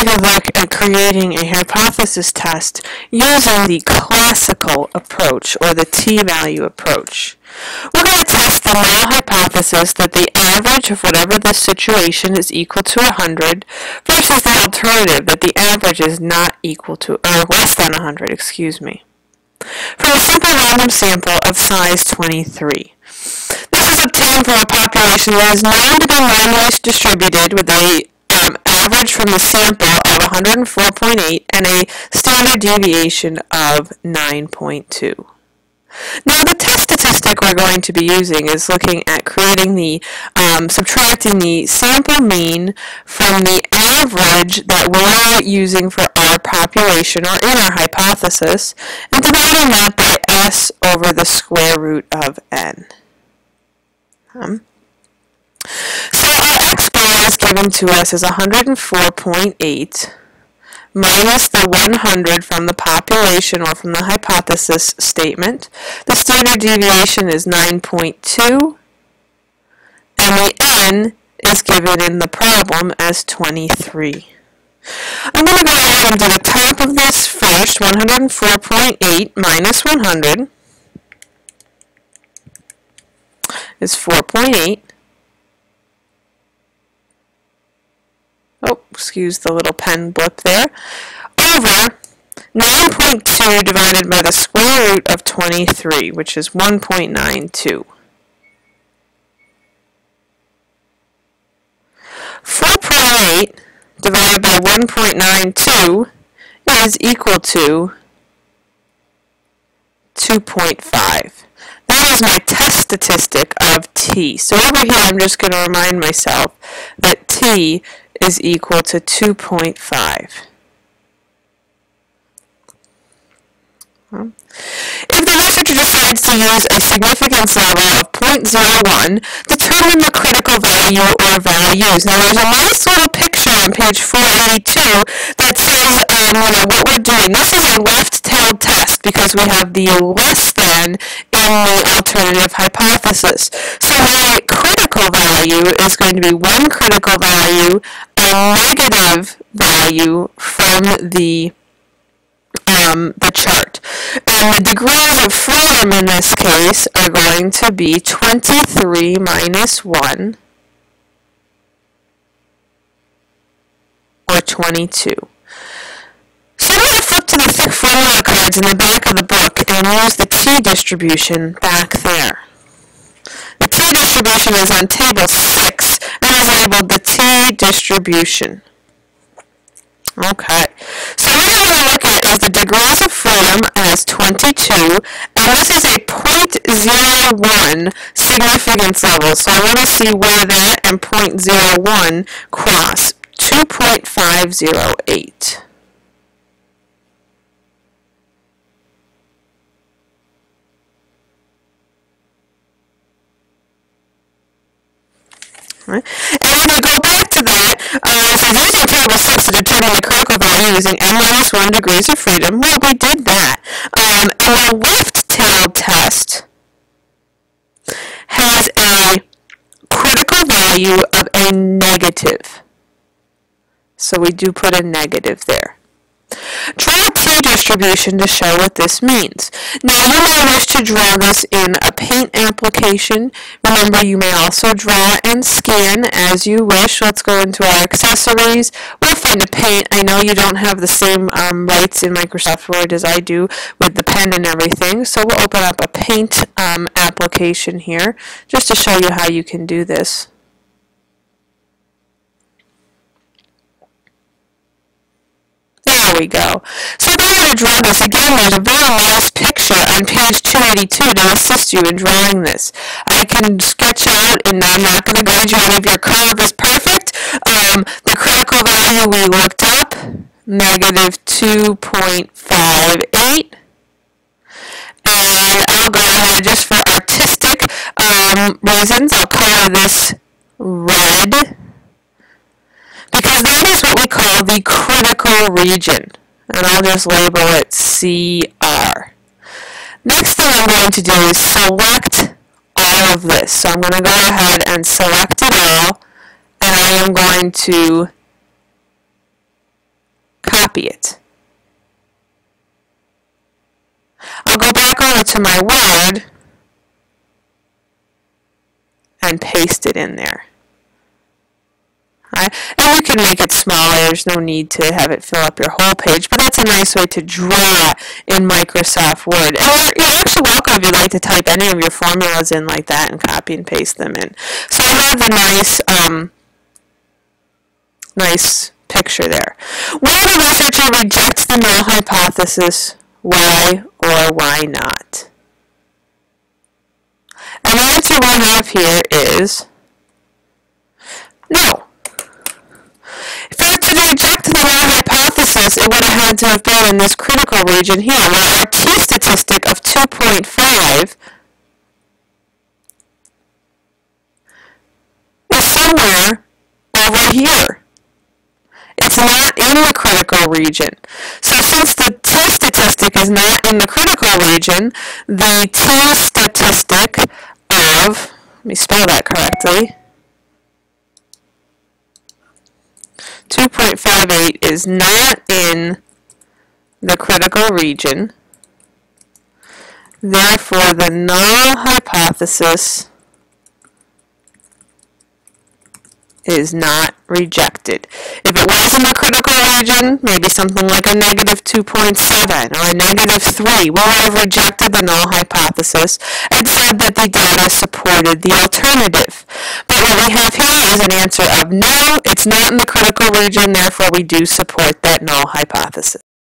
take a look at creating a hypothesis test using the classical approach or the t-value approach. We're going to test the null hypothesis that the average of whatever the situation is equal to 100 versus the alternative that the average is not equal to, or less than 100, excuse me. For a simple random sample of size 23. This is obtained from a population that is known to be randomly distributed with a average from the sample of 104.8 and a standard deviation of 9.2. Now the test statistic we're going to be using is looking at creating the, subtracting the sample mean from the average that we're using for our population or in our hypothesis and dividing that by s over the square root of n. So our x bar is given to us as 104.8 minus the 100 from the population or from the hypothesis statement. The standard deviation is 9.2 and the n is given in the problem as 23. I'm going to go ahead and do the top of this first. 104.8 minus 100 is 4.8. Oh, excuse the little pen blip there. Over 9.2 divided by the square root of 23, which is 1.92. 4.8 divided by 1.92 is equal to 2.5. That is my test statistic of t. So over here I'm just going to remind myself that t is equal to 2.5. If the researcher decides to use a significance level of 0.01, determine the critical value or values. Now there's a nice little picture on page 482 that says what we're doing. This is a left-tailed test because we have the less than in the alternative hypothesis. So my critical value is going to be one critical value, a negative value from the chart. And the degrees of freedom in this case are going to be 23 minus 1, or 22. So I'm going to flip to the thick formula cards in the back of the book and use the t-distribution back there. The t-distribution is on table 6 and is labeled the t-distribution. Okay, so what we're going to look at is the degrees of freedom as 22, and this is a 0.01 significance level, so I want to see where that and 0.01 cross. 2.508. Right. And when we go back to that, so using table 6 to determine the critical value using n-1 degrees of freedom, well, we did that. And the left-tailed test has a critical value of a negative. So we do put a negative there. Draw a t-distribution to show what this means. Now you may wish to draw this in a paint application. Remember, you may also draw and scan as you wish. Let's go into our accessories. We'll find a paint. I know you don't have the same rights in Microsoft Word as I do with the pen and everything, so we'll open up a paint application here just to show you how you can do this. There we go. So if I'm going to draw this, again, there's a very nice picture on page 282 to assist you in drawing this. I can sketch out, and I'm not going to guide you on if your curve is perfect. The critical value we looked up, negative 2.58. And I'll go ahead, just for artistic reasons, I'll color this red, because that is what we call the critical region, and I'll just label it CR. Next thing I'm going to do is select all of this. So I'm going to go ahead and select it all, and I am going to copy it. I'll go back over to my Word and paste it in there. Right? And you can make it smaller. There's no need to have it fill up your whole page, but that's a nice way to draw in Microsoft Word. And you're actually welcome if you'd like to type any of your formulas in like that and copy and paste them in. So I have the nice picture there. Why the researcher rejects the null hypothesis, why or why not? And the answer we have here is no. For it to reject the null hypothesis, it would have had to have been in this critical region here, where our t-statistic of 2.5 is somewhere over here. It's not in the critical region. So since the t-statistic is not in the critical region, the t-statistic of, let me spell that correctly, 2.58 is not in the critical region. Therefore, the null hypothesis is not rejected. If it was in the critical region, maybe something like a negative 2.7 or a negative 3, we would have rejected the null hypothesis and said that the data supported the alternative. But what we have here is an answer of no, it's not in the critical region, therefore we do support that null hypothesis.